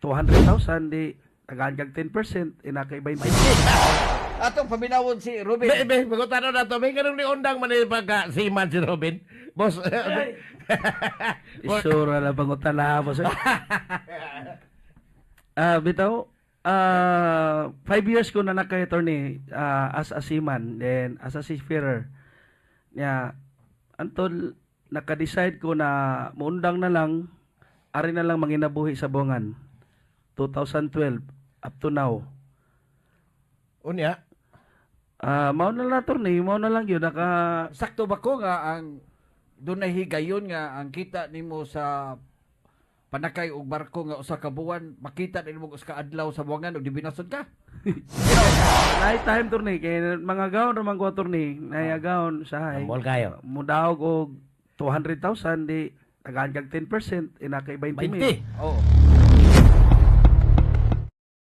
200,000 di tagaan kag 10% inakay 20. Atong paminawon si Ruben. Be, magutan na to. May ganun ni undang man pagka siman si Robin. Boss. Isura lang pangutan na boss. Bitaw 5 years ko na nakay attorney as a seaman then as a seafarer. Nya antol naka-decide ko na muundang na lang ari na lang manginabuhi sa Bongan 2012 up to now. Unya. Mao na lang attorney, mao na lang yun naka Sakto ba ko nga ang dunay higayon nga ang kita nimo sa panakay og barko nga usa ka buwan makita nimo usa ka adlaw sa buwangan ug dibinasod ka? night time attorney kay mga gawon ra man ko attorney nayagawon sa hay. Ambol kayo. Mudaog og 200,000 di tagaan kag 10% inakay 20,000. 20. Oo.